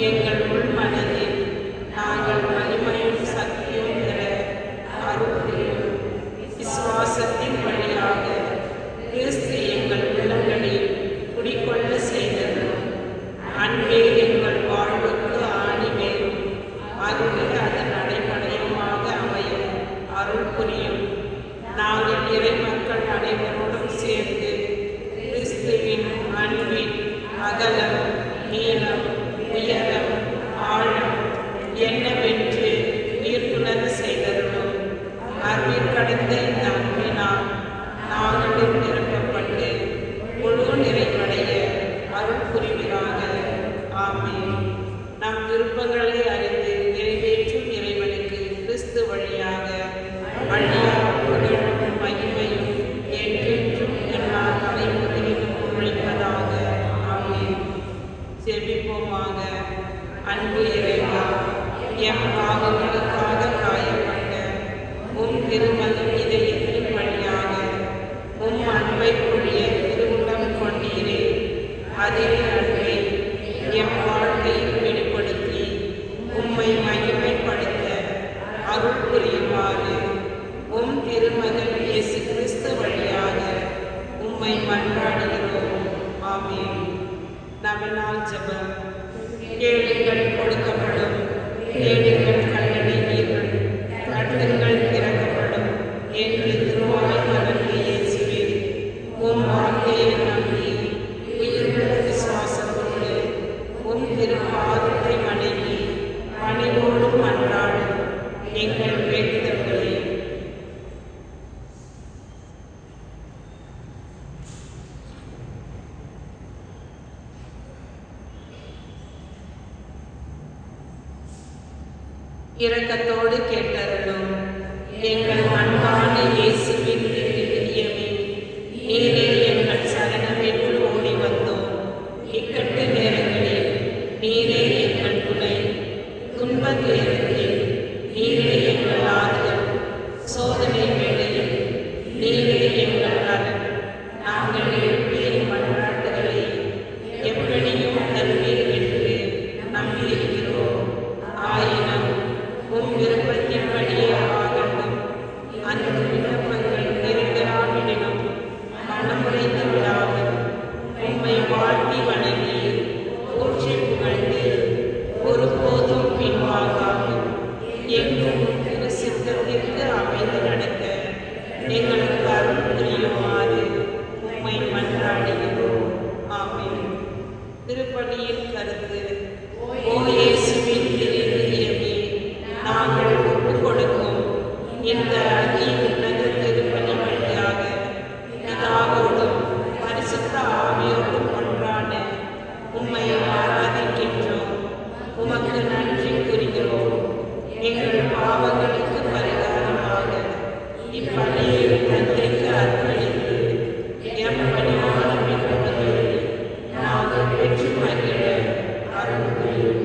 எங்கள் உள் மனதில் நாங்கள் வலிமையும் சக்தியும் பெற அருள் விசுவாசத்தின் வழியாக கிறிஸ்து எங்கள் உள்ளங்களில் குடிக்கொள்ள செய்தரும். அன்பே எங்கள் வாழ்வுக்கு ஆணிவேர், அருளே அதன் அடைப்படையமாக அமைய அருள் புரியும். நாங்கள் இறை மக்கள் அனைவரோடும் சேர்ந்து கிறிஸ்துவின் அன்பின் அகலம், நீளம், உயரம், ஆழம் என்னவென்று ஈர்ப்புணர செய்தருளும். அருள் கடந்த இந்த அன்பினால் நாங்களும் நிரப்பப்பட்டு முழு நிறைவடைய அருள் புரிவீராக. ஆமென். நம் விருப்பங்களை அறிந்து நிறைவேற்றும் இறைவனுக்கு கிறிஸ்து வழியாக அழியா புகழும் மகிமையும் என்றென்றும் எல்லா தலைமுறையிலும் ஒழிப்பதாக. ஆமென். செபிப்போமாக. அன்பு இறைவா, எம் பாவங்களுக்காக காயப்பட்ட உம் திருமகன் இதயத்தின் வழியாக உம் அன்பை பொழிய திருவுள்ளம் கொண்டீரே. அதே அன்பை எம் வாழ்க்கையில் வெளிப்படுத்தி உம்மை மகிமைப்படுத்த அருள் புரியுமாறு உம் திருமகன் இயேசு கிறிஸ்து வழியாக உம்மை மன்றாடுகிறோம். ஆமென். நவநாள் ஜெபம். கேளுங்கள் கொடுக்கப்படும், தேடுங்கள் கண்டடைவீர்கள், தட்டுங்கள் திறக்கப்படும் என்று திருவாய் மலர்ந்து இயேசுவே, உம் வார்த்தையை நம்பி உயிருள்ள விசுவாசத்தோடு உம் திருப்பாதத்தை வணங்கி பணிவோடு மன்றாடும் எங்கள் வேண்டுதல்களை இரக்கத்தோடு கேட்டருளும். எங்கள் அன்பான இயேசுவின் இதயமே, நீரே எங்கள் சரணத்திற்குள் ஓடி வந்தோம். இக்கட்டு நேரங்களில் நீரே எங்கள் துணை, துன்ப நேரத்தில் நீரே எங்கள் ஆறுதல், சோதனை வேளையில் நீரே எங்கள் அரண். நாங்கள் எழுப்பிய மன்றாட்டுகளை எப்படியும் தருவீர் என்று நம்பியிருக்கிறோம். ஆயினும் உம் விருப்பத்தின்படியே ஆகட்டும். அன்பு விண்ணப்பங்கள் நிறைவேறாவிடனும் மனமுறைந்து விடாமல் உம்மை வாழ்த்தி வணங்கி போற்றி புகழ்ந்து ஒருபோதும் பின்வாங்காமல் எங்கும் திரு சித்தத்திற்கு அமைந்து நடக்க எங்களுக்கு அருள் புரியுமாறு உம்மை மன்றாடுகிறோம். ஆமென். திருப்பலியின் கருத்து: ஓ இயேசுவின் திரு இதயமே, நாங்கள் ஒப்புக் கொடுக்கும் இந்த உன்னத திருப்பலி வழியாக பிதாவோடும் பரிசுத்த ஆவியோடும் ஒன்றான உம்மை ஆராதிக்கின்றோம். உமக்கு நன்றி கூறுகிறோம். எங்கள் பாவங்களுக்கு பரிகாரமாக இப்பலியை தந்தைக்கு அர்ப்பணித்து எம் பணிவான மிகுதிகளை நாங்கள் பெற்று மகிழ அருள் புரியும்.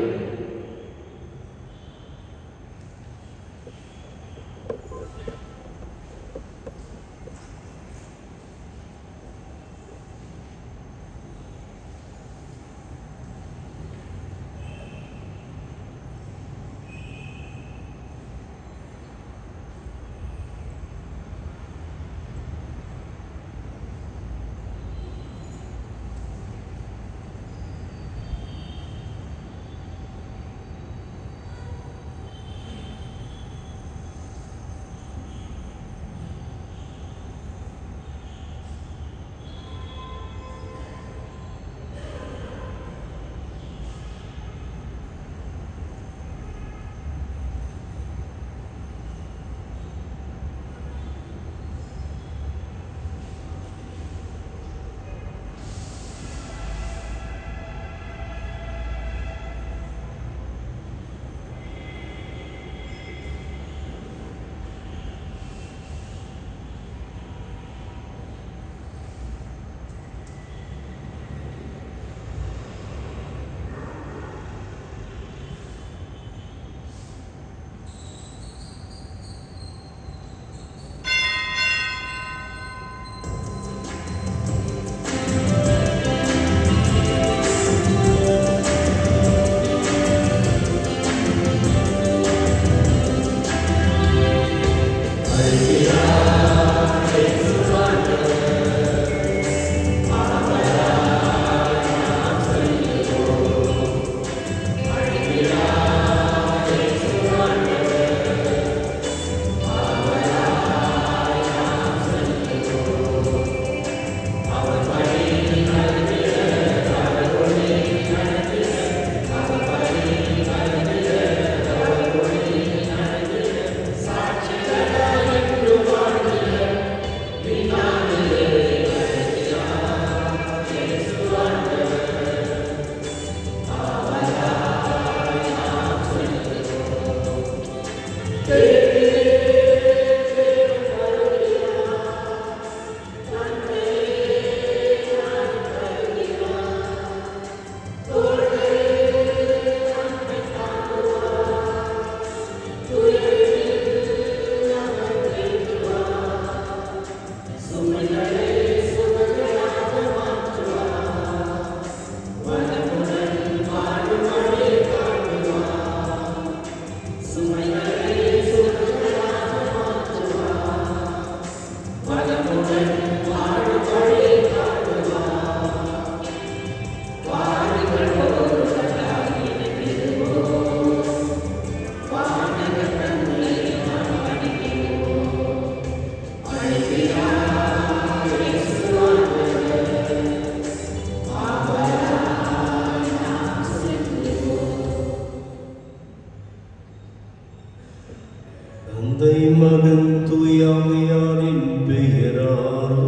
தந்தை மகன் தூயாமையாரின் பெயரால்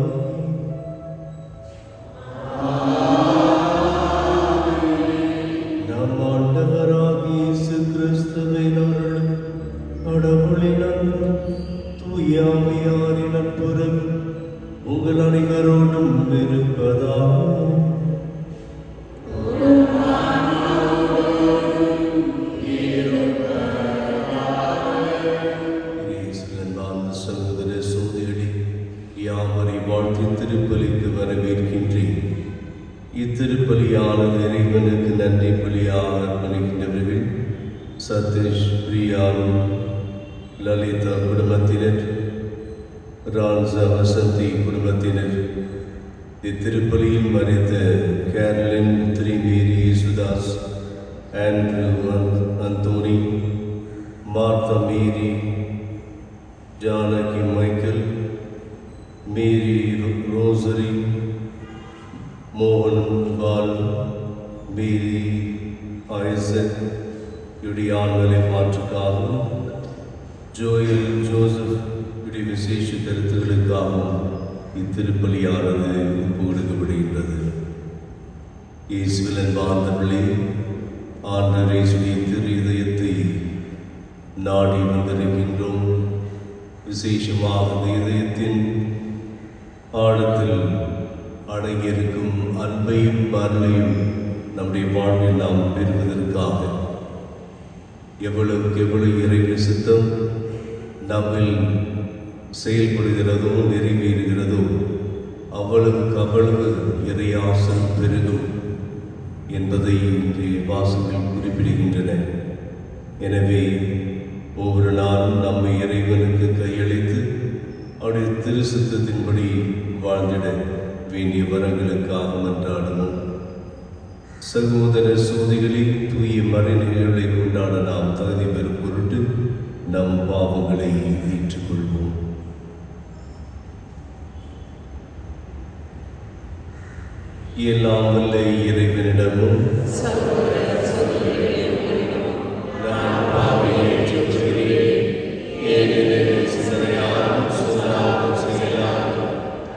நம் ஆண்டவராகிய இயேசு கிறிஸ்துவின் அருள், கடவுளின் அன்பு, தூயாமையாரின் நட்புறவு உங்கள் அனைவரோடும் இருப்பதால் சகோதர சோதரி யாவரை வாழ்த்தி திருப்பலிக்கு வரவேற்கின்றேன். இத்திருப்பலியானது இறைவனுக்கு நன்றி பலியாக அர்ப்பணிக்கின்றவர்கள் சதீஷ், பிரியா, லலிதா குடும்பத்தினர், பிரான்ஸ் வசந்தி குடும்பத்தினர் இத்திருப்பலியில் மறைத்த கேரலின் திரிமேரி Yesudas, Andrew Anthony, Martha Mary, Janaki Michael, Mary Rosary, மோகன் பால், மேரி ஐசக் இவருடைய ஆண்களை மாற்றுக்காகவும், ஜோயல் ஜோசப் இவருடைய விசேஷ கருத்துகளுக்காகவும் இத்திருப்பலியானது ஒப்பு கொடுக்கப்படுகின்றது. இயேசுவில் அன்பார்ந்தவர்களே, ஆண்டவர் இயேசுவின் திரு இதயத்தை நாடி வந்திருக்கின்றோம். விசேஷமாக இந்த இதயத்தின் ஆழத்தில் அடங்கியிருக்கும் அன்பையும் அருளையும் நம்முடைய வாழ்வில் நாம் பெறுவதற்காக எவ்வளவுக்கு எவ்வளவு இறைவன் சித்தம் நம்மில் செயல்படுகிறதோ நிறைவேறுகிறதோ அவ்வளவுக்கு அவ்வளவு இறையாசல் பெருகும் என்பதை இன்றைய வாசகங்கள் குறிப்பிடுகின்றன. எனவே ஒவ்வொரு நாளும் நம்மை இறைவனுக்கு கையளித்து அவருடைய திரு சித்தத்தின்படி வாழ்ந்திட வேண்டிய வரங்களுக்காக மன்றாடுவோம். சகோதர சோதிகளில் தூய மறைநிலைகளை கொண்டாட நாம் தகுதி பெறும் பொருட்டு நம் பாவங்களை ஏற்றுக்கொள்வோம். எல்லாம் வல்ல இறைவனிடமும் நான் பாவியை ஏற்றுக்கொள்கிறேன். ஏனெனில் சிந்தனையாலும் சொல்லாலும் செயலாலும்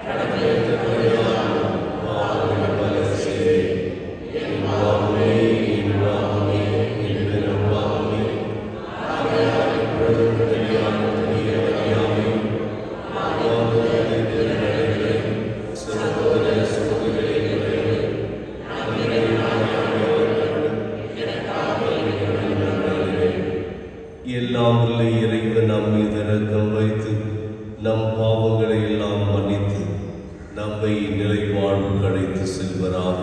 கடமையற்ற பணியாலும் பாவங்கள் பல செய்தேன். என் பாவமே, என் பாவமே, என் பெரும் பாவமே. ஆகையால் இப்பொழுதும் தெரியாத புதிய அறியாமையும் பாவத்தை பெருநடைகளையும் சகோதர சகோதரிகளை எல்லாம் உள்ள இறைவன் நம் மீது இரக்கம் வைத்து நம் பாவங்களை எல்லாம் மன்னித்து நம்மை நிலை வாழ்வுக்கு அழைத்து செல்வராக.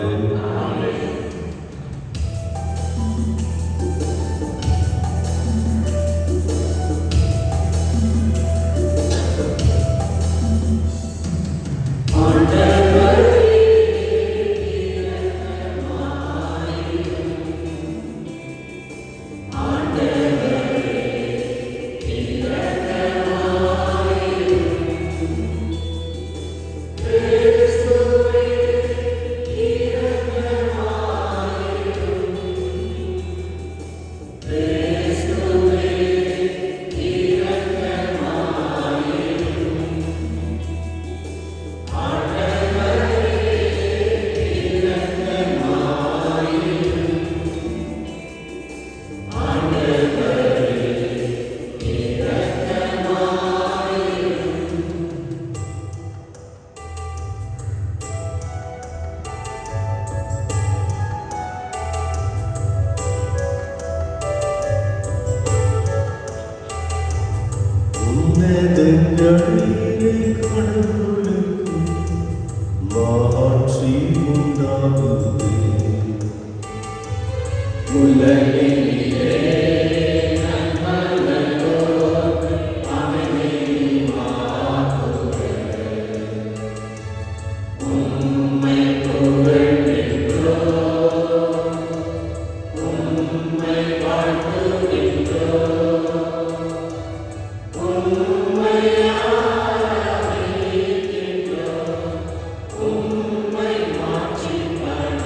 உம்மை மாற்றி பாட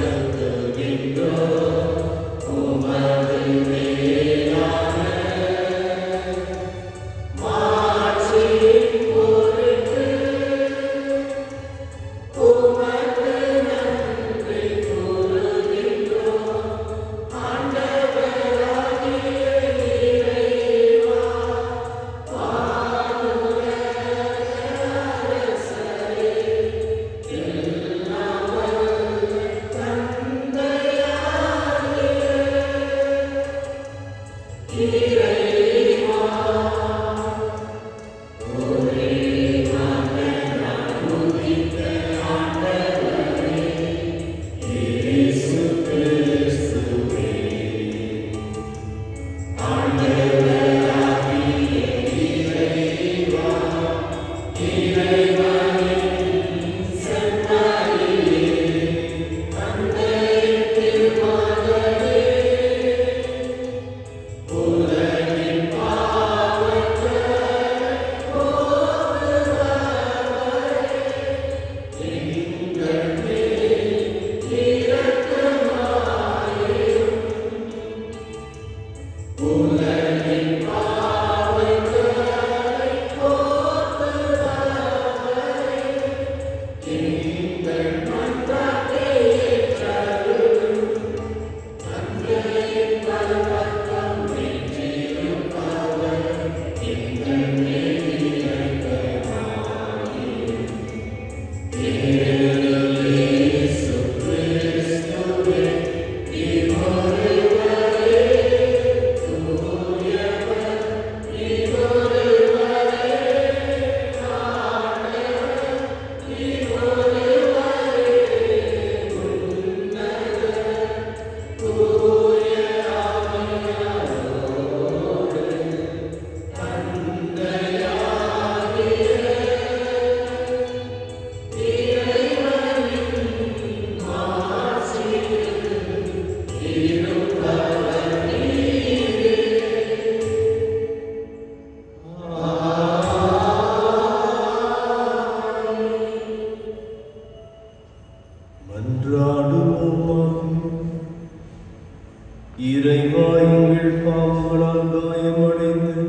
இறைவா, எங்கள் பாவங்களால் காயமடைந்து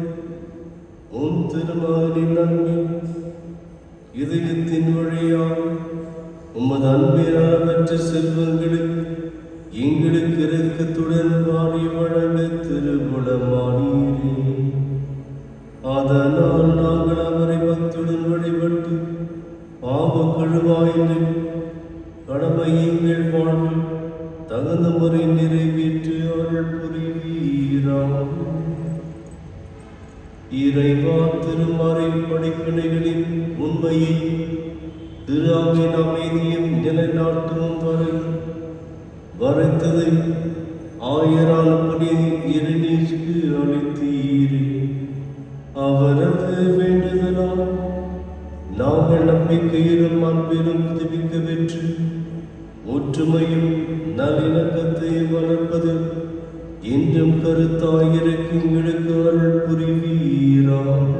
உம் திருமகனின் அன்பின் இதயத்தின் வழியாக உமது அன்பினால் பெற்ற செல்வங்களுக்கு எங்களுக்கு இரக்கத்துடன் வாரி வழங்க திருவுளமானீரே. அதனால் நாங்கள் அவரை பக்தியுடன் வழிபட்டு பாவக் கழுவாயின்றி கடமை எங்கள் வாழ்வில் தகுந்த முறை நிறைவேற்று அருள் புரிவீராம். இறைவா, திருமறை படிப்பினைகளின் உண்மையை திரு அவையின் அமைதியும் நிலைநாட்டவும் வரைத்ததை ஆயரால் பணி இறைநீருக்கு அளித்தீரே. அவரது வேண்டுதலால் நாங்கள் நம்பிக்கையிலும் அன்பிலும் புதுப்பிக்க பெற்று ஒற்றுமையும் நல்லிணக்கத்தை வளர்ப்பது என்றும் கருத்தாயிருக்கு எங்களுக்கு அருள் புரிவீராம்.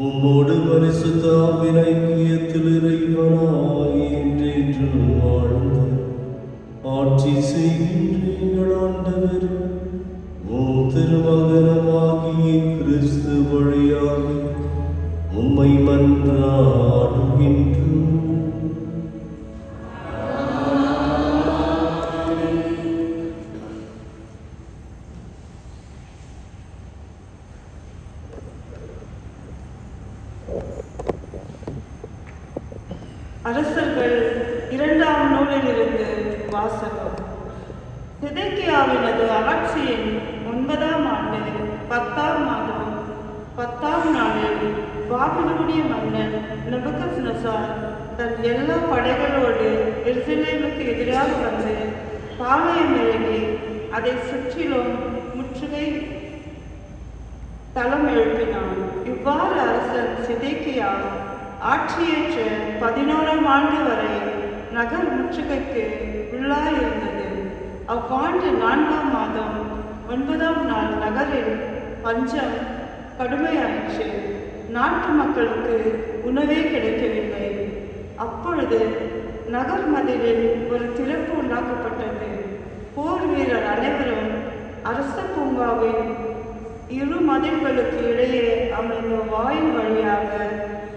உம்மோடு பரிசுத்த ஆவியின் ஐக்கியத்தில் இறைவனாய் என்றென்றும் வாழ்ந்து ஆட்சி செய்கின்ற எங்கள் ஆண்டவர் உம் திருமகனமாகிய கிறிஸ்து வழியாக உம்மை மன்றாடுகின்றோம். அரசர்கள் 2ஆம் நூலிலிருந்து வாசகம். சிதேக்கியாவினது ஆட்சியின் 9ஆம் ஆண்டு 10ஆம் மாதம் 10ஆம் நாளில் பாபிலோனிய மன்னன் நேபுகத்நேச்சார் தன் எல்லா படைகளோடு எருசலேமுக்கு எதிராக வந்து பாளையம் இறங்கி அதை சுற்றிலும் முற்றுகை தளம் எழுப்பினான். இவ்வாறு அரசன் சிதேக்கியா ஆட்சியேற்ற 11ஆம் ஆண்டு வரை நகர் முற்றுகைக்கு உள்ளாயிருந்தது. அவ்வாண்டு 4ஆம் மாதம் 9ஆம் நாள் நகரில் பஞ்சம் கடுமையாயிற்று. நாட்டு மக்களுக்கு உணவே கிடைக்கவில்லை. அப்பொழுது நகர் மதிலில் ஒரு திறப்பு உண்டாக்கப்பட்டது. போர் வீரர் அனைவரும் அரச பூங்காவின் 2 மதில்களுக்கு இடையே அமைந்த வாயில் வழியாக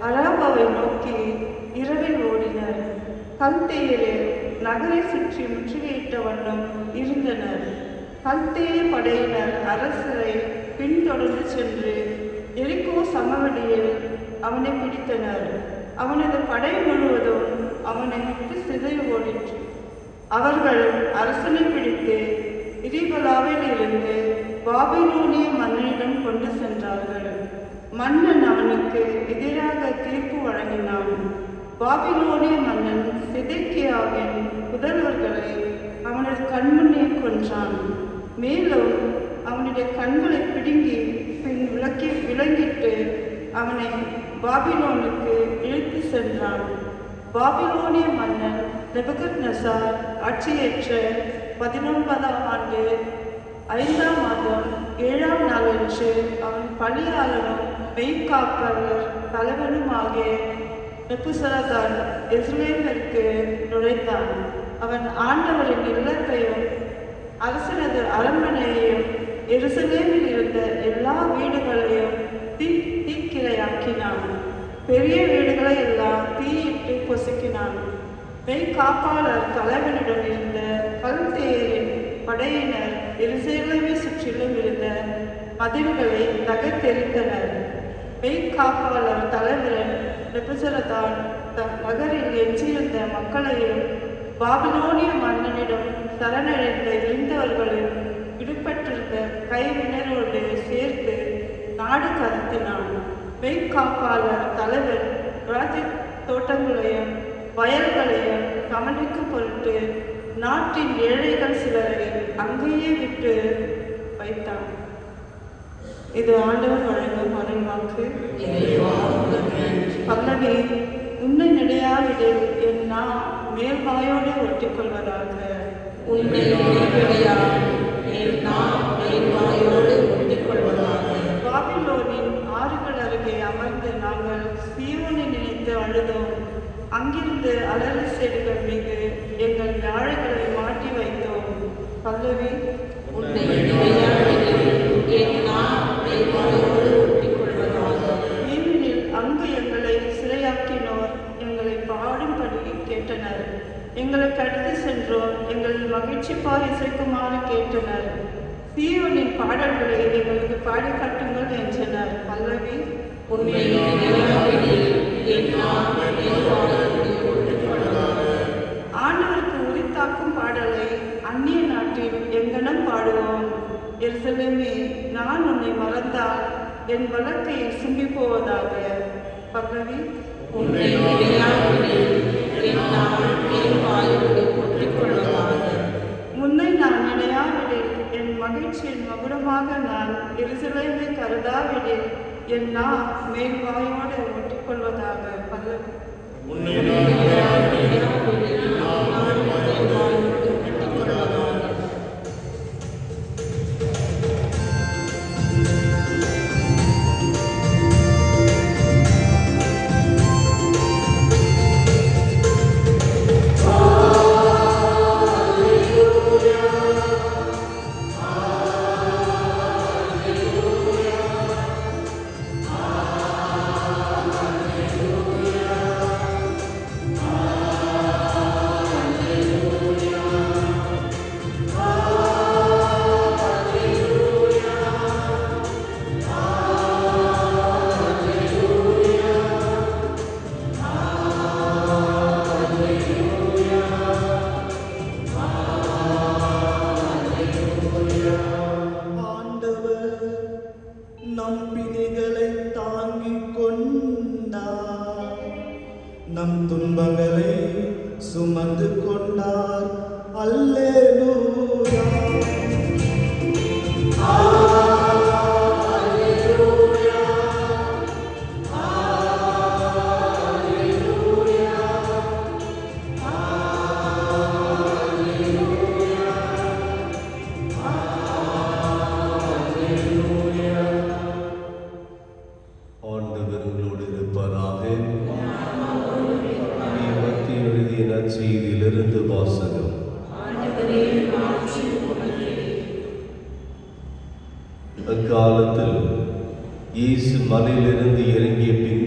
அராபாவை நோக்கி இரவில் ஓடினர். கல்தேயர் நகரை சுற்றி முற்றுகையிட்ட வண்ணம் இருந்தனர். கல்தேய படையினர் அரசரை பின்தொடர்ந்து சென்று எரிகோ சமவெளியில் அவனை பிடித்தனர். அவனது படை முழுவதும் அவனை விட்டு சிதறி ஓடிற்று. அவர்கள் அரசனை பிடித்து இரிபலாவில் இருந்து பாபிலோனிய மன்னனிடம் கொண்டு சென்றார்கள். மன்னன் அவனுக்கு எதிராக தீர்ப்பு வழங்கினான். பாபிலோனிய மன்னன் சிதேக்கியாவின் புதல்வர்களை அவனது கண்முன்னே கொன்றான். மேலும் அவனுடைய கண்களை பிடுங்கி பின் விலங்கிட்டு அவனை பாபிலோனுக்கு இழுத்து சென்றான். பாபிலோனிய மன்னன் நேபுகத்நேசார் ஆட்சியேற்ற 19ஆம் ஆண்டு 5ஆம் மாதம் 7ஆம் நாளன்று அவன் பணியாளரும் மெய்காப்பவர் தலைவனுமாகிய நேபுசரதான் எருசலேமிற்கு நுழைந்தான். அவன் ஆண்டவரின் இல்லத்தையும் அரசனது அரண்மனையையும் எருசலேமில் இருந்த எல்லா வீடுகளையும் தீக்கிரையாக்கினான். பெரிய வீடுகளை எல்லாம் தீயிட்டு பொசுக்கினான். மெய்காப்பாளர் தலைவனிடம் இருந்த கல்தேயரின் படையினர் எருசலேமை சுற்றிலும் இருந்த மதில்களை தகர்த்தெறிந்தனர். மெய்காப்பாளர் தலைவரன் நேபுசரதான் நகரில் எஞ்சியிருந்த மக்களையும் பாபிலோனிய மன்னனிடம் சரணடைந்த இருந்தவர்களையும் விடுபட்டிருந்த கைவினரோடு சேர்த்து நாடு கடத்தினான். மெய்காப்பாளர் தலைவர் ராஜ தோட்டங்களையும் வயல்களையும் கவனிக்கும் பொருட்டு நாட்டின் ஏழைகள் சிலரை அங்கேயே விட்டு வைத்தான். இது ஆண்டவர் வழங்கும் அருள்வாக்கு. பல்லவி. உன்னை நிலையாவிடில் என் நான் மேல் வாயோடு ஒட்டிக்கொள்வதாக. உன்னை என் நான் மேல் வாயோடு ஒட்டிக்கொள்வதாக. பாபிலோனின் ஆறுகள் அருகே அமர்ந்து நாங்கள் சீயோனை நினைத்து அழுதோம். அங்கிருந்து அலறி செடிகள் மீது எங்கள் யாழைகளை மாட்டி வைத்தோம். பல்லவி. உன்னை என் நான் மேல் வாயோடு ஒட்டிக்கொள்வதாக. ஏனெனில் அங்கு எங்களை சிறையாக்கினோர் எங்களை பாடும்படி கேட்டனர். எங்களை கடத்தி சென்றோர் எங்கள் மகிழ்ச்சி பார் இசைக்குமாறு கேட்டனர். சீயோனின் பாடல்களை எங்களுக்கு பாடி காட்டுங்கள் என்றனர். பல்லவி. உன்னை என் நான் மேல் வாயோடு ஒட்டிக்கொள்வதாக. ஆண்டவருக்கு உரித்தாக்கும் பாடலை அந்நிய நாட்டில் எங்கனம் பாடுவோம். எருசலேமே, நான் உன்னை மறந்தால் என் வழக்கை சும்பி போவதாக. பல்லவி. உன்னை என் நான் மேல் வாயோடு ஒட்டிக்கொள்வதாக. முன்னை நான் நினையாவிடில் என் மகிழ்ச்சியின் மகுடமாக நான் எருசலேமை கருதாவிடில் என் நான் மேல் வாயோடு ஒட்டிக்கொள்வதாக. பல்லவி. நம் துன்பங்களை சுமந்து கொண்டார். அல்லேலூயா. ஆண்டவர் உங்களோடு இருப்பாராக. மத்திய எழுதிய நற்செய்தியிலிருந்து வாசகம். அக்காலத்தில் இயேசு மலையிலிருந்து இறங்கிய பின்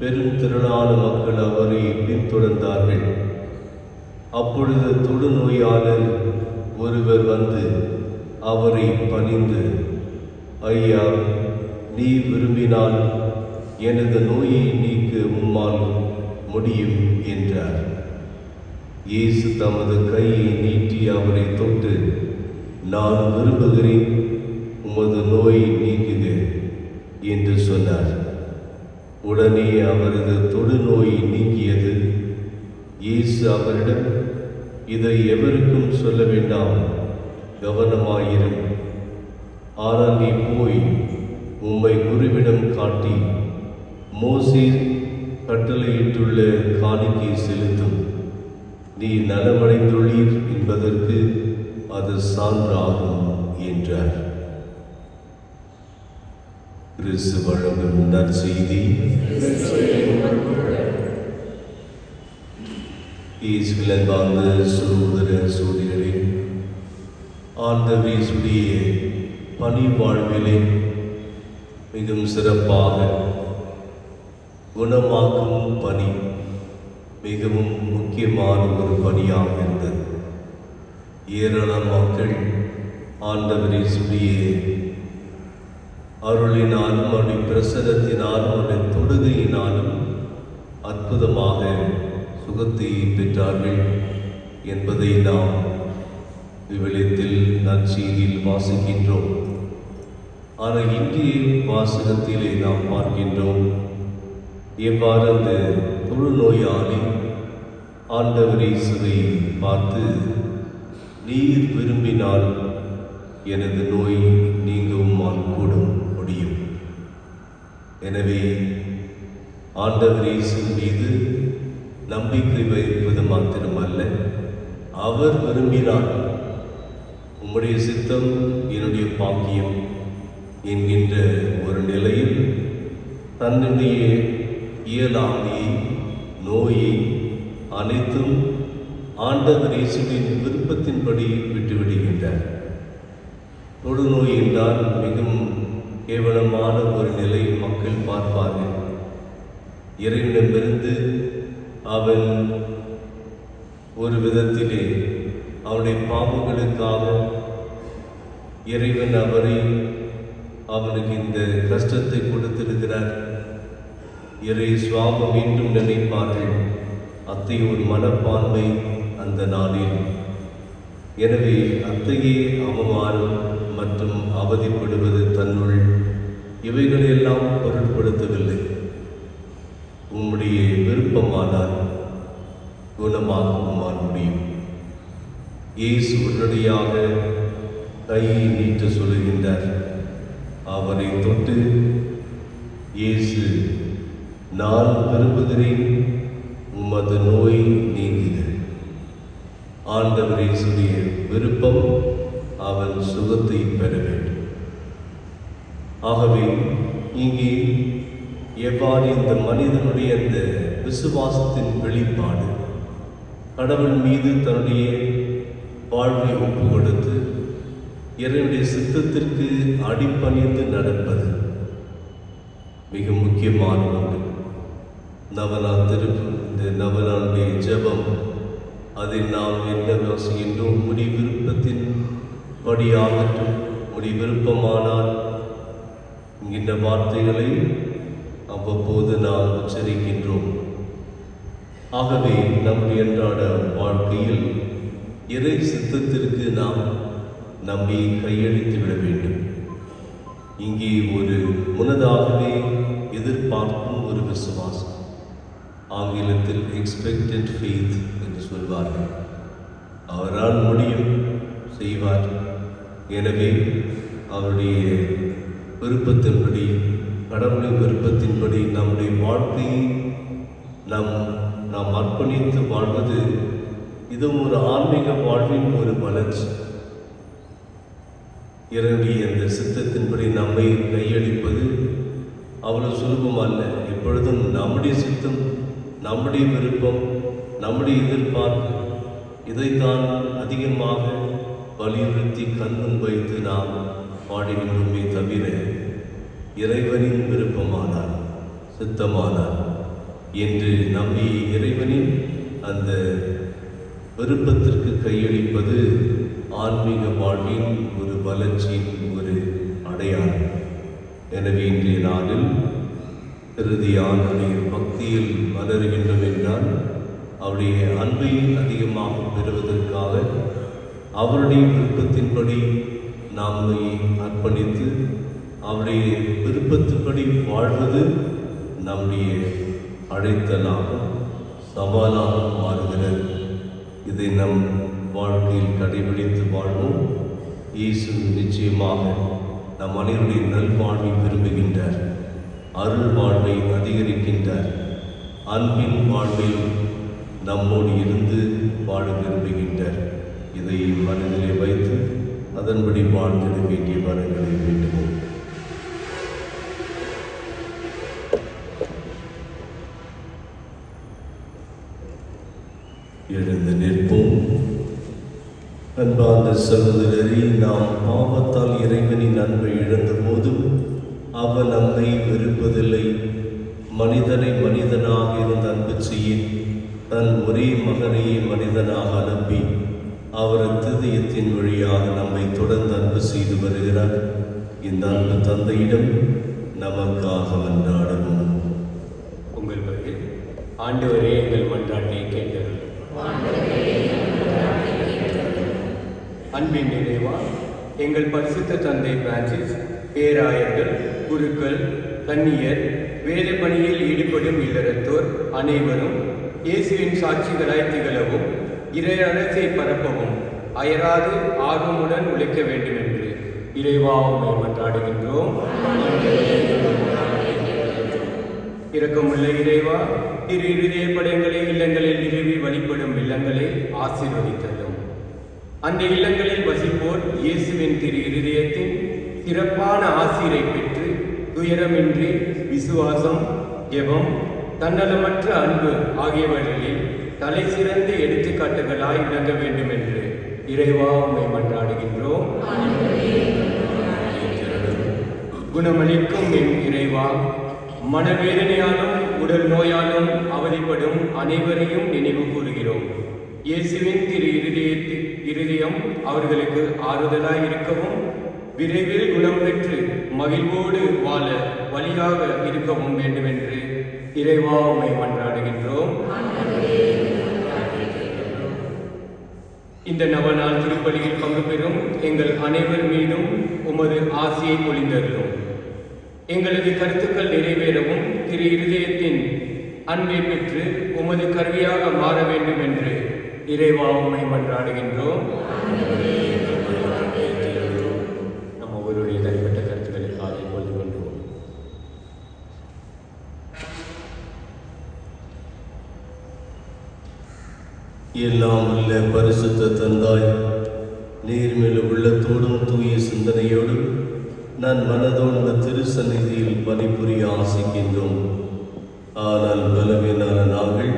பெரும் திரளான மக்கள் அவரை பின்தொடர்ந்தார்கள். அப்பொழுது தொடுநோயாளர் ஒருவர் வந்து அவரை பணிந்து, ஐயா, நீ விரும்பினால் எனது நோயை நீக்க உம்மால் முடியும் என்றார். இயேசு தமது கையை நீட்டி அவரை தொட்டு, நான் விரும்புகிறேன், உமது நோயை நீக்குக என்று சொன்னார். உடனே அவரது தொடுநோய் நீங்கியது. இயேசு அவரிடம், இதை எவருக்கும் சொல்ல வேண்டாம், கவனமாயிரும். ஆனால் நீ போய் உம்மை குருவிடம் காட்டி மோசே கட்டளையிட்டுள்ள காணிக்கை செலுத்தும். நீ நலமடைந்துள்ளீர் என்பதற்கு அது சான்றாகும் என்றார். கிறிஸ்து வழங்கும் நற்செய்தி. இயேசுவில் அன்பார்ந்த சகோதர சகோதரிகளே, ஆண்டவர் இயேசுடைய பணி வாழ்விலே மிகவும் சிறப்பாக குணமாக்கும் பணி மிகவும் முக்கியமான ஒரு பணியாக இருந்தது. ஏராளமான மக்கள் ஆண்டவர் இயேசுடைய அருளினாலும் அவருடைய பிரசனத்தினாலும் அவருடைய தொடுகையினாலும் அற்புதமாக சுகத்தை பெற்றார்கள் என்பதை நாம் விவிலியத்தில் நற்செய்தியில் வாசிக்கின்றோம். ஆனால் இன்றைய வாசகத்திலே நாம் பார்க்கின்றோம் எவ்வாறு அந்த தொழுநோயாளி ஆண்டவர் இயேசுவை பார்த்து, நீர் விரும்பினால் எனது நோய் நீங்கவும் கூடும் முடியும். எனவே ஆண்டவர் இயேசு மீது நம்பிக்கை வைப்பது மாத்திரமல்ல, அவர் விரும்பினார் உம்முடைய சித்தம் என்னுடைய பாக்கியம் என்கின்ற ஒரு நிலையில் தன்னுடைய இயலாமையை, நோயை அனைத்தும் ஆண்டவர் இயேசுவின் விருப்பத்தின்படி விட்டுவிடுகின்றார். தொழுநோய் என்றால் மிகவும் கேவலமான ஒரு நிலையில் மக்கள் பார்ப்பார்கள். இறைவனிடமிருந்து அவன் ஒரு விதத்திலே அவனுடைய பாவங்களுக்காக இறைவன் அவனுக்கு இந்த கஷ்டத்தை கொடுத்திருக்கிறார். இறை சுவாபம் மீண்டும் நினைப்பார்கள். அத்தகைய ஒரு மனப்பான்மை அந்த நாளில். எனவே அத்தகைய அவமானம் மற்றும் அவதிப்படுவது தன்னுள் இவைகளையெல்லாம் பொருட்படுத்தவில்லை. உம்முடைய விருப்பமானால் குணமாகவும் முடியும். இயேசு உடனடியாக கையை நீட்ட சொல்லுகின்றார். அவரை தொட்டு, இயேசு, நான் விரும்புகிறேன், உமது நோய் நீங்குக. ஆண்டவர் இயேசுடைய விருப்பம் அவன் சுகத்தை பெற வேண்டும். ஆகவே இங்கே எவ்வாறு இந்த மனிதனுடைய அந்த விசுவாசத்தின் வெளிப்பாடு, கடவுள் மீது தன்னுடைய வாழ்வை ஒப்பு கொடுத்து இறைவனுடைய சித்தத்திற்கு அடிபணிந்து நடப்பது மிக முக்கியமான ஒன்று. இந்த நவநாளுடைய ஜெபம், அதில் நாம் என்ன வாசிக்கின்றோம்? முடி விருப்பத்தின் படியாகட்டும், முடி விருப்பமானால் என்கின்ற வார்த்தைகளை அவ்வப்போது நாம் உச்சரிக்கின்றோம். ஆகவே நம்முடைய அன்றாட வாழ்க்கையில் இறை சித்தத்திற்கு நாம் நம்மை கையளித்து விட வேண்டும். இங்கே ஒரு முன்னதாகவே எதிர்பார்க்கும் ஒரு விசுவாசம், ஆங்கிலத்தில் எக்ஸ்பெக்டட் ஃபெய்த் என்று சொல்வார்கள். அவரால் முடியும், செய்வார். எனவே அவருடைய விருப்பத்தின்படி, கடவுளின் விருப்பத்தின்படி நம்முடைய வாழ்க்கையை நாம் அர்ப்பணித்து வாழ்வது, இதுவும் ஒரு ஆன்மீக வாழ்வின் ஒரு வளர்ச்சி. இறைவனுடைய அந்த சித்தத்தின்படி நம்மை கையளிப்பது அவ்வளவு சுலபம் அல்ல. எப்பொழுதும் நம்முடைய சித்தம், நம்முடைய விருப்பம், நம்முடைய எதிர்பார்ப்பு, இதைத்தான் அதிகமாக வலியுறுத்தி கண்முன் வைத்து நாம் பாடுகின்றோமே தவிர, இறைவனின் விருப்பமானார், சித்தமானார் என்று நம்பி இறைவனின் அந்த விருப்பத்திற்கு கையளிப்பது ஆன்மீக வாழ்வின் ஒரு வளர்ச்சியின் ஒரு அடையாளம். எனவே இன்றைய நாளில் இறுதியானுடைய பக்தியில் வளருகின்றோம் என்றால், அவருடைய அன்பை அதிகமாக பெறுவதற்காக அவருடைய விருப்பத்தின்படி நம்மை அர்ப்பணித்து அவருடைய விருப்பத்தின்படி வாழ்வது நம்முடைய அழைத்தலாக, சவாலாக மாறுகிறது. இதை நம் வாழ்க்கையில் கடைபிடித்து வாழ்வோம். இயேசு நிச்சயமாக நம் அனைவருடைய நல்வாழ்வை விரும்புகின்றார். அருள் வாழ்வை அதிகரிக்கின்றார். அன்பின் வாழ்வில் நம்மோடு இருந்து வாழ விரும்புகின்றார். இதை மனதிலே வைத்து அதன்படி வாழ்ந்திட வேண்டிய வரங்களை வேண்டுவோம். எழுந்து நிற்போம். அன்பார்ந்த சகோதரரே, நாம் பாவத்தால் இறைவனின் அன்பை இழந்த போதும் அவர் நம்மை வெறுப்பதில்லை. மனிதனை மனிதனாக இருந்து அன்பு செய்ய தன் ஒரே மகனையே மனிதனாக அனுப்பி அவரது இதயத்தின் வழியாக நம்மை தொடர்ந்து அன்பு செய்து வருகிறார். இந்த அன்பு தந்தையிடம் நமக்காக மன்றாடுவோம். உங்கள் பதில். ஆண்டவரே, எங்கள் மன்றாட்டை கேட்டது. அன்பின் நிறைவா, எங்கள் பரிசுத்த தந்தை பிரான்சிஸ், பேராயர்கள், குருக்கள், கன்னியர், வேத பணியில் ஈடுபடும் இல்லறத்தோர் அனைவரும் இயேசுவின் சாட்சிகளாய் திகழவும் இறை அரசை பரப்பவும் அயராது ஆர்வமுடன் உழைக்க வேண்டும் என்று இறைவா உம்மை மன்றாடுகின்றோம். இரக்கமுள்ள இறைவா, திரு இருதய படங்களை இல்லங்களில் நிறுவி வழிபடும் இல்லங்களை ஆசீர்வதித்ததும் அந்த இல்லங்களில் வசிப்போர் இயேசுவின் திரு இருதயத்தின் சிறப்பான ஆசீரை பெற்று துயரமின்றி விசுவாசம், ஜெபம், தன்னலமற்ற அன்பு ஆகியவர்களில் தலை சிறந்த எடுத்துக்காட்டுகளாய் விளங்க வேண்டும் என்று இறைவா உம்மை மன்றாடுகின்றோம். குணமளிக்கும் என் இறைவா, மனவேதனையாலும் உடல் நோயாலும் அவதிப்படும் அனைவரையும் நினைவு கூறுகிறோம். இயேசுவின் திரு இருதயம் அவர்களுக்கு ஆறுதலாய் இருக்கவும் விரைவில் குணம் பெற்று மகிழ்வோடு வாழ வழியாக இருக்கவும் வேண்டுமென்று இறைவா உம்மை மன்றாடுகின்றோம். இந்த நவநாள் திருப்பலியில் பங்கு பெறும் எங்கள் அனைவர் மீதும் உமது ஆசியை பொழிந்தருளும். எங்களது கருத்துக்கள் நிறைவேறவும் திரு இருதயத்தின் அன்பை பெற்று உமது கருவியாக மாற வேண்டும் என்று இறைவா உம்மை மன்றாடுகின்றோம். நம்ம ஒருவருடைய தனிப்பட்ட கருத்துக்களுக்காக கொண்டு கொண்டோம். எல்லாம் உள்ள பரிசுத்த தந்தாய், நேர்மையுள்ள உள்ளத்தோடும் தூய சிந்தனையோடும் நான் மனதோடு திருசந்நிதியில் பணிபுரிய ஆசிக்கின்றோம். ஆனால் பலவீனான நாங்கள்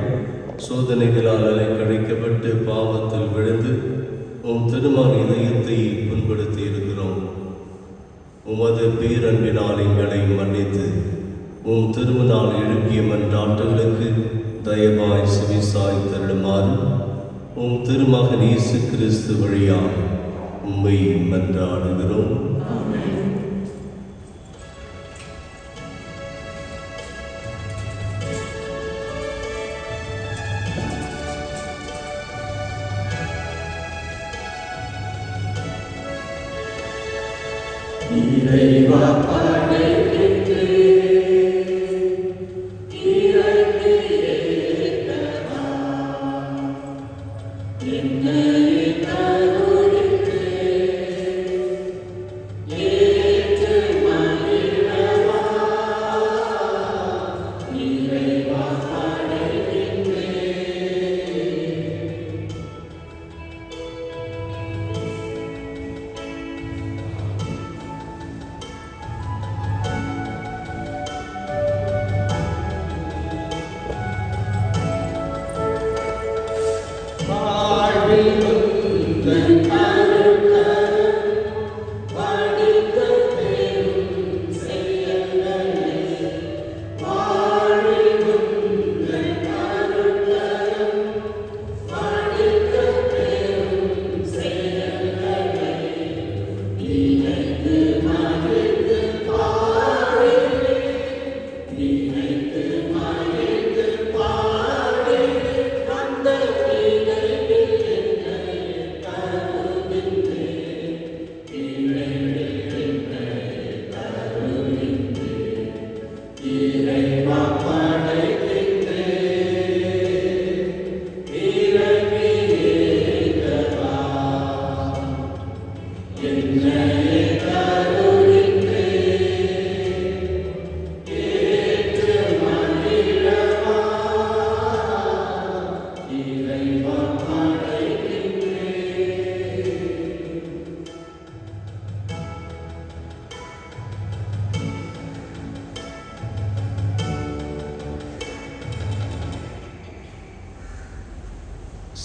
சோதனைகளால் அலைக்கழிக்கப்பட்டு பாவத்தில் விழுந்து உம் திருமான இதயத்தை புண்படுத்தி இருக்கிறோம். உமது பேரன்பினால் எங்களை மன்னித்து உம் திருமணால் எழுப்பிய மன்றாட்டுகளுக்கு தயவாய் செவிசாய் தருளுமாறு உம் திருமகன் இயேசு கிறிஸ்து வழியாக உம்மை மன்றாடுகிறோம். இறைவா படைக்கின்றே இறங்கி ஏற்கவா என்னை கருணித்தே ஏற்று மகிழவா இறைவா படைக்கின்றே.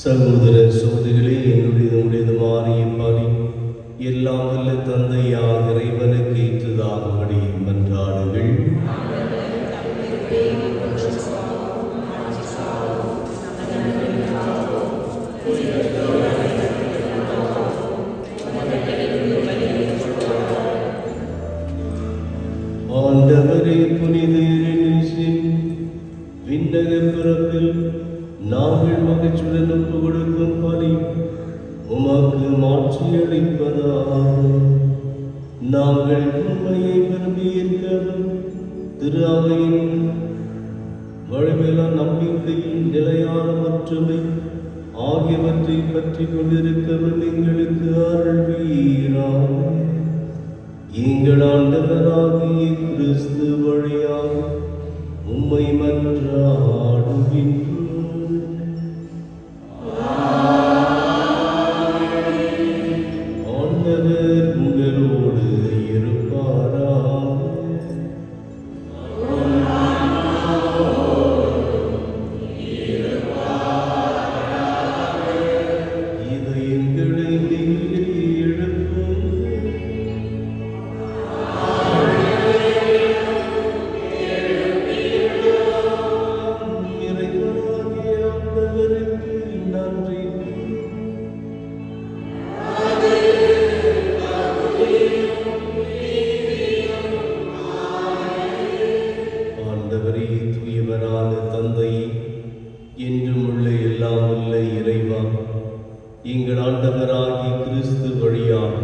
சகோதர சகோதரிகளே, என்னுடையது மாறிய பலி எல்லாம் வல்ல தந்தையாக இறைவனுக்கு ஏற்றதாகும்படி மன்றாடுங்கள். ஆண்டவரே, புனித இறைநேசின் விண்ணக பிறப்பில் நாங்கள் மகிழ்ச்சியுடன் ஒப்பு கொடுக்கும் பலி உமக்கு மாற்றி அளிப்பதாகும். நாங்கள் உண்மையை விரும்பியிருக்கவும் திரு அவையின் வழிமேலா நம்பிக்கையின் நிலையான ஒற்றுமை ஆகியவற்றை பற்றி கொண்டிருக்கவும் எங்களுக்கு அருள்வீராக. எங்கள் ஆண்டவராகிய கிறிஸ்து வழியாக உம்மை மன்றாடுகின்றோம். ஆண்டவர் உங்களோடு இருப்பாராக. இதயங்களை எழுப்பும். இறைவனாகிய ஆண்டவருக்கு நன்றி. ஆண்டவரே, தூயவரான தந்தையே, என்றும் உள்ள எல்லாம் உள்ள இறைவா, எங்கள் ஆண்டவராகிய கிறிஸ்து வழியாக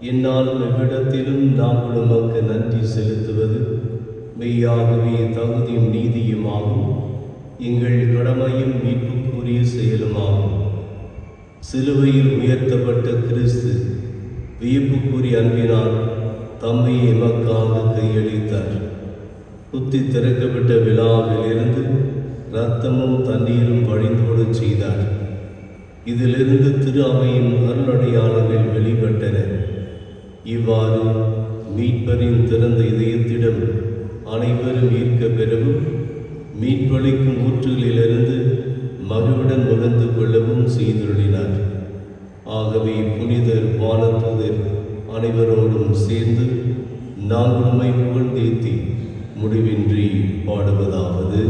என்னால் எவ்விடத்திலும் நாங்கள் உமக்கு நன்றி செலுத்துவது மெய்யாகவே தகுதியும் நீதியுமாகும். எங்கள் கடமையும் மீட்புக்குரிய செயலுமாகும். சிலுவையில் உயர்த்தப்பட்ட கிறிஸ்து வியப்புக்குரிய அன்பினால் தம்மை எமக்காக கையளித்தார். குத்தி திறக்கப்பட்ட விழாவிலிருந்து இரத்தமும் தண்ணீரும் வழிந்தோடச் செய்தார். இதிலிருந்து திரு அவையின் அருளடையாளங்கள் வெளிப்பட்டன. இவ்வாறு மீட்பரின் திறந்த இதயத்திடம் அனைவரும் ஈர்க்க பெறவும் மீட்பளிக்கும் ஊற்றுகளிலிருந்து மகிழ்வுடன் முகந்து கொள்ளவும் செய்துள்ளினார். ஆகவே புனிதர் வானதூதர் அனைவரோடும் சேர்ந்து நாங்கள் உம்மை புகழ்ந்தேத்தி முடிவின்றி பாடுவதாவது: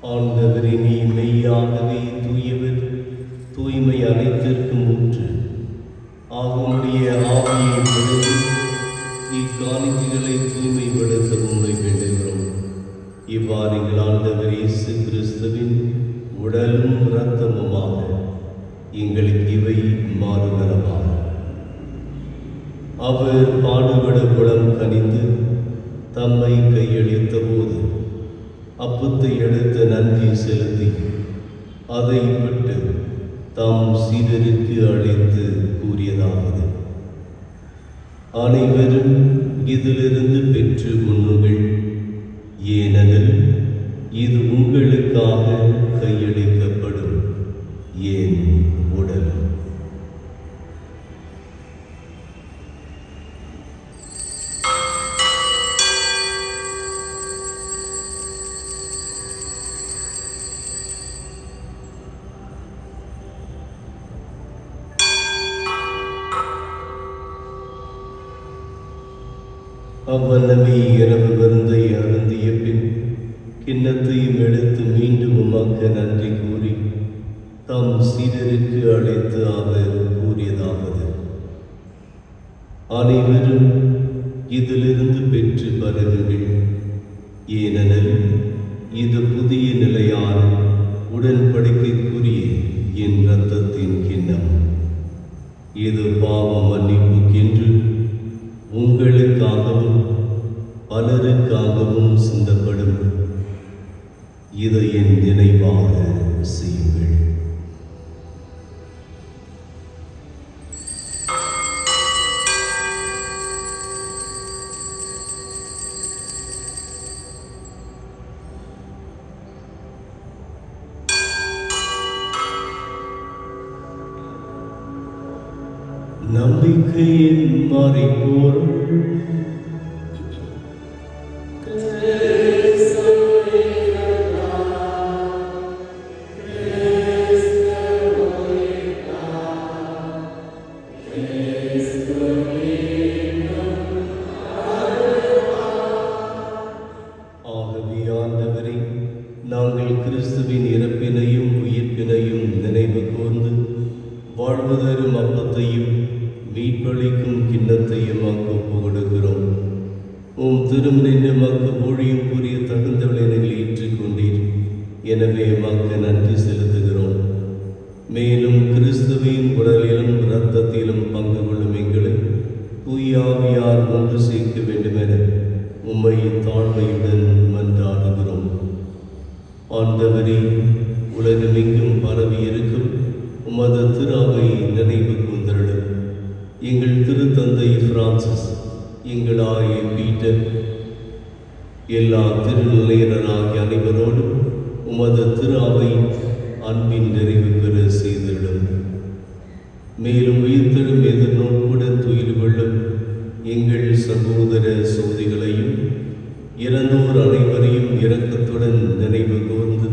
ஆண்டவரே, நீ மெய்யாகவே தூயவர், தூய்மை அனைத்திற்கும் ஊற்று. ஆகுமுடைய ஆவியை பொழுது இக்காணிக்கைகளை தூய்மைப்படுத்த உண்மை வேண்டுகிறோம். இவ்வாறு எங்கள் ஆண்டவர் இயேசு கிறிஸ்துவின் உடலும் இரத்தமுமாக எங்களுக்கு இவை மாறுதலமாக. அவர் பாடுபட குணம் கனிந்து தம்மை கையளித்த போது அப்பத்தை எடுத்து நன்றி செலுத்தி அதை விட்டு தாம் சீடருக்கு அழைத்து கூறியதாவது: அனைவரும் இதிலிருந்து பெற்று உண்ணுங்கள், ஏனெனில் இது உங்களுக்காக கையளிக்கப்படும் என் உடல். அவ்வண்ணமே இரவு விருந்தை அருந்திய பின் கிண்ணத்தையும் எடுத்து மீண்டும் உமக்கு நன்றி கூறி தம் சீடருக்கு அழைத்து அவர் கூறியதாவது: அனைவரும் இதிலிருந்து பெற்று பருகுங்கள். ஏனெனில் இது புதிய நிலையான உடன்படிக்கைக்குரிய என் இரத்தத்தின் கிண்ணம். இது பாவ மன்னிப்புக்கென்று உங்களுக்காகவும் பலருக்காகவும் சிந்தப்படும். இதை என் நினைவாக செய்யுங்கள். நம்பிக்கையின் மறைபொருள் ஆகவே ஆண்டவரே, நாங்கள் கிறிஸ்துவின் இறப்பினையும் உயிர்ப்பினையும் நினைவு கூர்ந்து வாழ்வு தரும் அப்பத்தையும் மீட்பளிக்கும் கிண்ணத்தையும் ஒப்புக் கொடுக்கிறோம். உம் திருமணின்று மக்கு ஊழியம் புரிய தகுந்தவளை ஏற்றுக்கொண்டீர். எனவே மக்கு நன்றி செலுத்துகிறோம். மேலும் கிறிஸ்துவின் உடலிலும் இரத்தத்திலும் பங்கு கொள்ளும் எங்களை தூயாவியார் ஒன்று சேர்க்க வேண்டுமென உம்மை தாழ்மையுடன் மன்றாடுகிறோம். ஆண்டவரே, உலகமெங்கும் பரவி இருக்கும் உமது திரு-அவை நினைவு கூர்ந்தருளும். எங்கள் திருத்தந்தை பிரான்சிஸ், எங்கள் ஆய பீட்டர், எல்லா திருநிலையினராகிய அனைவரோடும் உமது திரு-அவை அன்பின் நிறைவு பெற செய்திடும். மேலும் உயிர்த்தெழும் எதிர்நோக்குடன் துயில் கொள்ளும் எங்கள் சகோதர சகோதரிகளையும் இறந்தோர் அனைவரையும் இரக்கத்துடன் நினைவு கூர்ந்து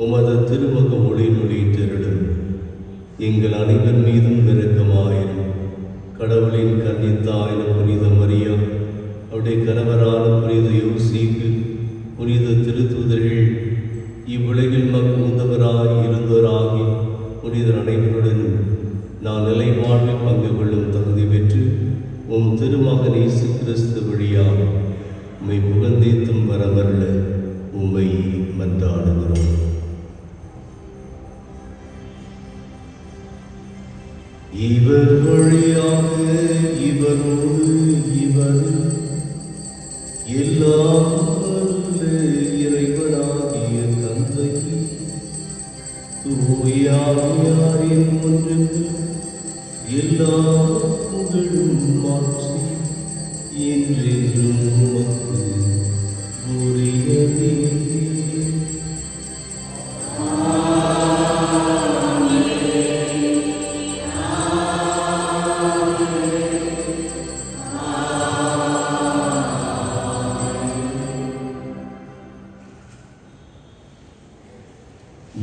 உமது திருமுக ஒளி நுழைத்தருளும். எங்கள் அனைவர் மீதும் இரக்கமாயிரும். கடவுளின் கன்னித்தாயான புனித மரியா, அவருடைய கணவரான புனித யோசேப்பு, புனித திருத்தூதர்கள், இவ்வுலகில் மூத்தவராய் இருந்தோராகி புனிதர் அனைவருடனும் நான் நிலை வாழ்வில் பங்கு கொள்ளும் தகுதி பெற்று உம் திருமகன் இயேசு கிறிஸ்து வழியாக உம்மை புகழ்ந்தேத்தும் வரவருள உம்மை மன்றாடுகிறோம். இவர் வழியாக இவரோடு இவர் எல்லாம் வல்ல இறைவனாகிய தந்தை தூயாவியாரின் ஒன்றுக்கு எல்லா புகழும் மாற்றி என்றென்றும் உமக்கு உரியதே.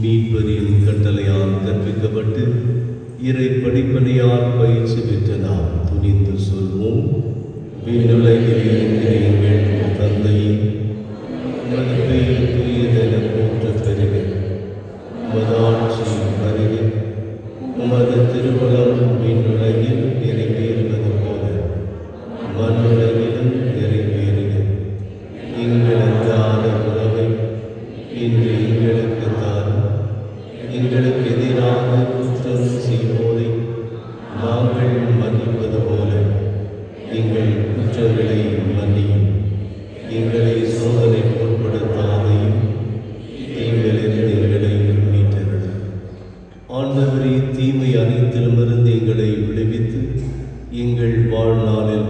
மீட்பரின் கட்டளையால் கற்பிக்கப்பட்டு இறை படிப்பனையால் பயிற்சி பெற்ற நாம் துணிந்து சொல்வோம். விண்ணுலகில் இருக்கிற எங்கள் தந்தையே, உமது பெயர் தூயதென போற்ற பெருக, உமது ஆட்சி வருக, உமது திருவுளம் விண்ணுலகில் நிறைவேறுவது போல மண்ணுலகிலும் நிறைவேறுக. எங்கள் அன்றாட உணவை இன்று எங்களுக்கு தாரும். எங்களுக்கு எதிராக குற்றம் செய்வோரை நாங்கள் மன்னிப்பது போல எங்கள் குற்றங்களை மன்னியும். எங்களை சோதனைக்கு உட்படுத்தாதையும் தீமையிலிருந்து எங்களை மீட்டருளும். ஆண்டவரே, தீமை அனைத்திலுமிருந்து எங்களை விடுவித்து எங்கள் வாழ்நாளில்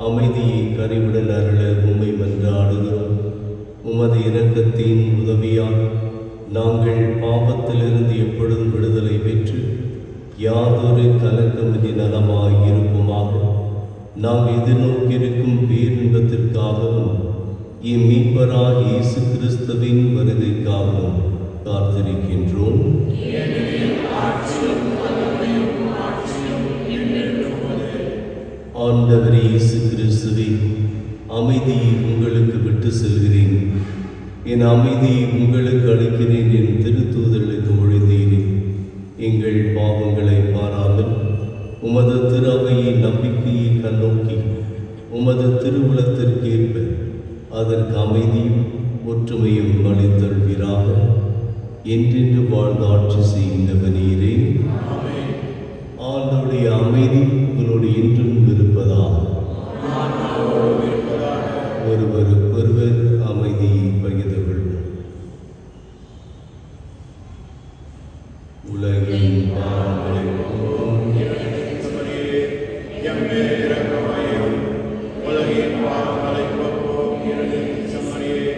அமைதியை கனிவுடன் அருள உம்மை மன்றாடுகிறோம். உமது இரக்கத்தின் உதவியால் நாங்கள் பாவத்திலிருந்து எப்பொழுதும் விடுதலை பெற்று யாதொரு கலக்கமின்றி நலமாய் இருப்போமாக. நாம் எதிர்நோக்கியிருக்கும் பேரின்பத்திற்காகவும் எம் மீட்பராகிய இயேசு கிறிஸ்துவின் வருகைக்காகவும் காத்திருக்கின்றோம். ஆண்டவரே இயேசு கிறிஸ்துவே, அமைதியை உங்களுக்கு விட்டு செல்கிறேன், என் அமைதியை உங்களுக்கு அளிக்கிறேன் என் திருத்தூதர்களுக்கு மொழிந்தீரேன். எங்கள் பாவங்களை பாராமல் உமது திரு-அவையின் நம்பிக்கையை கண்ணோக்கி உமது திருவுளத்திற்கேற்ப அதற்கு அமைதியும் ஒற்றுமையும் அளித்தல்வீராக. என்றென்று வாழ்ந்து ஆட்சி செய்கின்றவ நீரே. ஆண்டவருடைய அமைதி உங்களோடு என்றும் இருப்பதாக. ஒருவருக்கொருவர் அமைதியை பகிர்ந்து கொள்வோம். உலகின் பாவங்களை போக்கும் உலகின் பாவங்களை போக்கும் செம்மறியே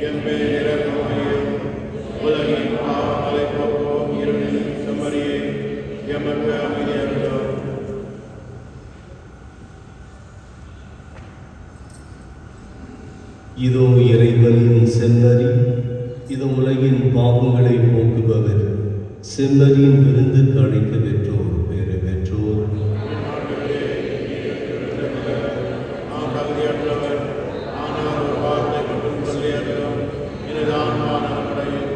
எம்மேல் இரக்கமாயிரும். உலகின் பாவங்களை போக்கும் செம்மறியே எமக்கு அமைதியருளும். இதோ இறைவனின் செம்மறி, இதோ உலகின் பாவங்களை போக்குபவர். செம்மறியின் விருந்துக்கு அழைக்க பெற்றோர் பேறு பெற்றோர். நான் தகுதியற்றவர், ஆனால் ஒரு வார்த்தை மட்டும் சொல்லியதும் எனது ஆன்மா நலமடையும்.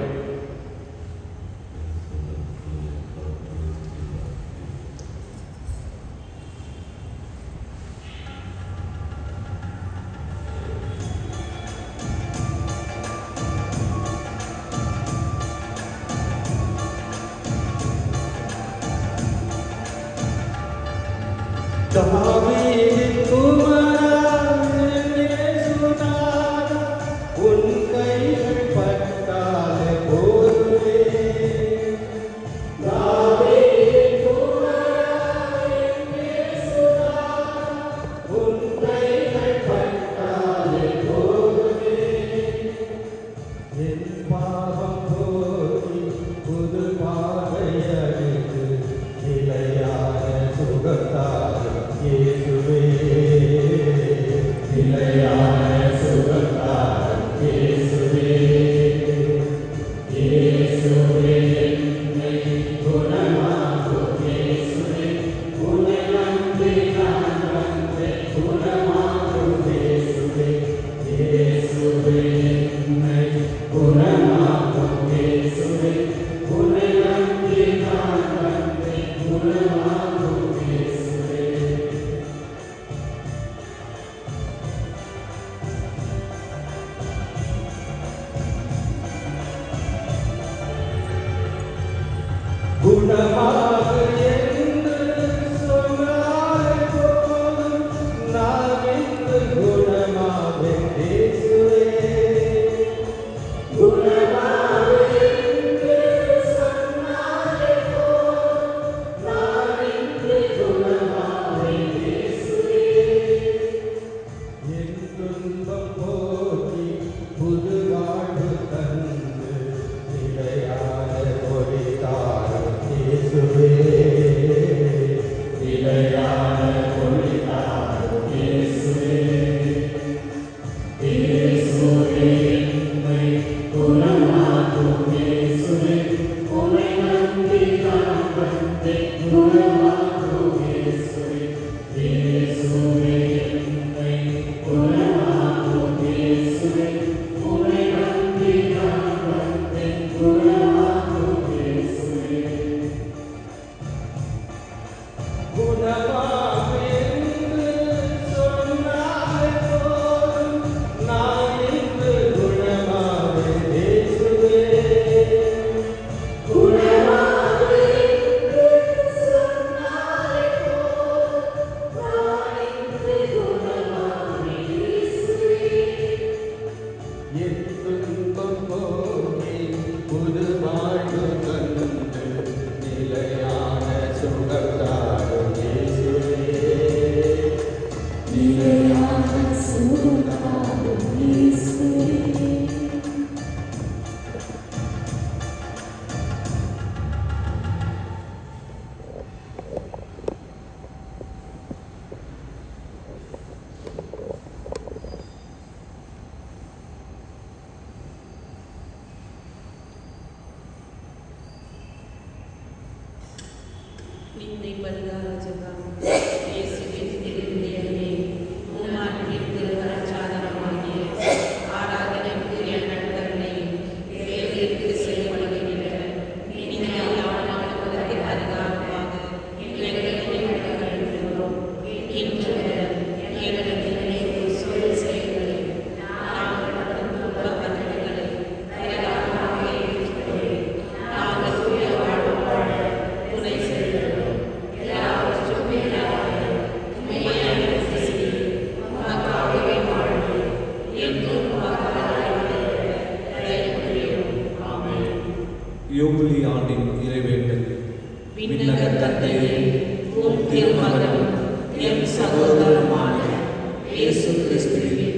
இயேசு கிறிஸ்துவில்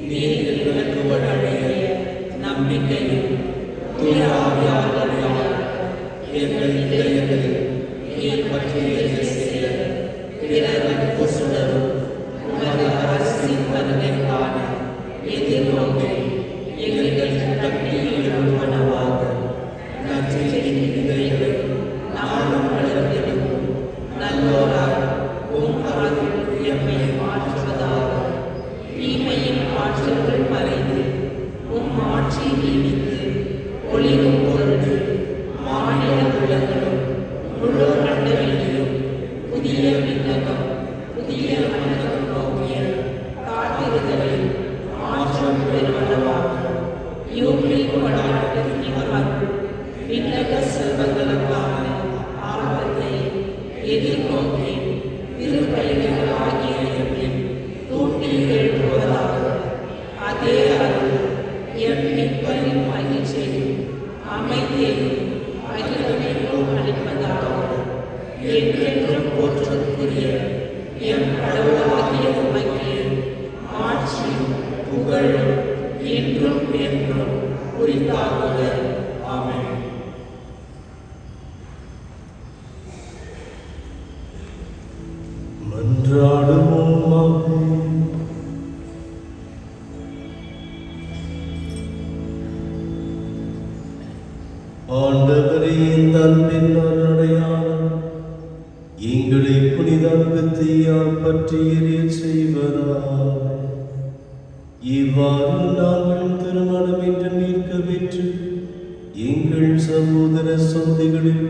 நீர் எங்களுக்கு வழங்கிய நம்பிக்கையும் தூய ஆவியானவரால் எங்கள் இதயங்களில் நீர் பற்றிய சில பிறருக்கு சுடரும் உமது அரசின் வருகைக்கான எதிர்நோக்கை எங்களுக்கு கட்டி எழுதுவனவாக நற்செய்தியின் விதைகளை நாளும் வளர்த்தெடுக்கும் நல்லோராய் உம் அருள் எம்மை மாற்றுவதாக. தீமையின் ஆற்றல்கள் மறைந்து உம் ஆட்சி நீடித்து ஒளிரும் பொருட்டு மாநில உலகளும் முழு அண்டவெளியும் புதிய விண்ணகம் புதிய மன்னகம் நோக்கிய காத்திருதலில் மாற்றம் பெறுவனவாக. யூபிலி கொண்டாட்டத்தின் அருள் விண்ணக செல்வங்களுக்கான ஆர்வத்தை எதிர்நோக்கி திருப்பயணிகளாகிய எம்மை தூண்டி எழுப்புவதாக. அதே அருள் எம் மீட்பரின் மகிழ்ச்சியையும் அமைதியையும் அகிலமெங்கும் அளிப்பதாக. என்றென்றும் போற்றுதற்குரிய எம் கடவுளாகிய உமக்கு ஆட்சியும் புகழும் என்றும் என்றும் உரித்தாகுக. ஆமென். மன்றாடுவோமாக. ஆண்டவரே, இந்த அன்பின் அருளடையாளம் எங்களை புனித அன்பு தீயால் பற்றி எரிய செய்வதாக. இவ்வாறு நாங்கள் திருமணம் என்று நிற்க பெற்று எங்கள் சகோதர சகோதரிகளில்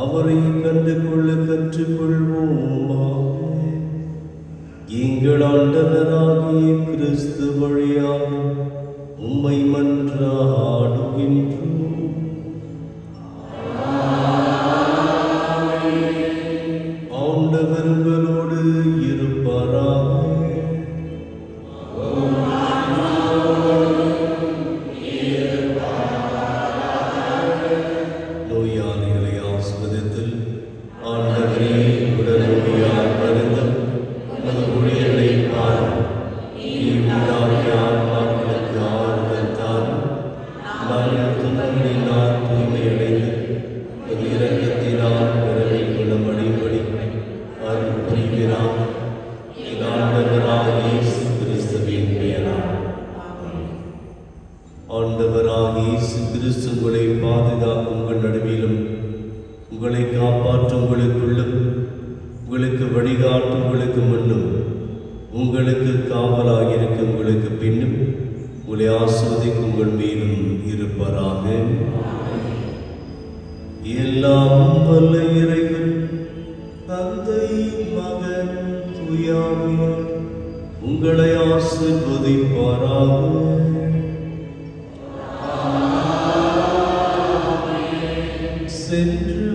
அவரை கண்டு கொள்ள கற்றுக்கொள்வோமாக. எங்கள் ஆண்டவராகிய கிறிஸ்து வழியாக உம்மை மன்றாடுகின்றோம். ஆண்டவர் உங்களோடு இருப்பாராக. நோயாளிகளை ஆஸ்வதித்தல். ஆண்டவரே, உடனடியாக வருந்தும் உமது ஊழியர்களை பாரும். நீர் ஆன்மாக்களுக்கு ஆறுதல் தாரும். நாங்கள் துன்பங்களினால் தூய்மையடைந்து உமது இரக்கத்தினால் விரைவில் குணமடையும்படி அருள் புரிகிறார். என் ஆண்டவராகிய இயேசு கிறிஸ்துவின் பெயரால். ஆண்டவராகிய இயேசு கிறிஸ்து உங்களை பாதுகாக்கும் உங்கள் நடுவிலும் உங்களை காப்பாற்றும் உங்களுக்குள்ளும் உங்களுக்கு வழிகாட்டும் உங்களுக்கு முன்னும் உங்களுக்கு காவலாக இருக்கும் உங்களுக்கு பின்னும் உங்களை ஆஸ்வதிக்கும் உங்கள் மீதும் இருப்பாராக. எல்லாம் வல்ல இறைவன் தந்தை மகன் தூயாவியார் உங்களை ஆசீர்வதிப்பாராக. சென்று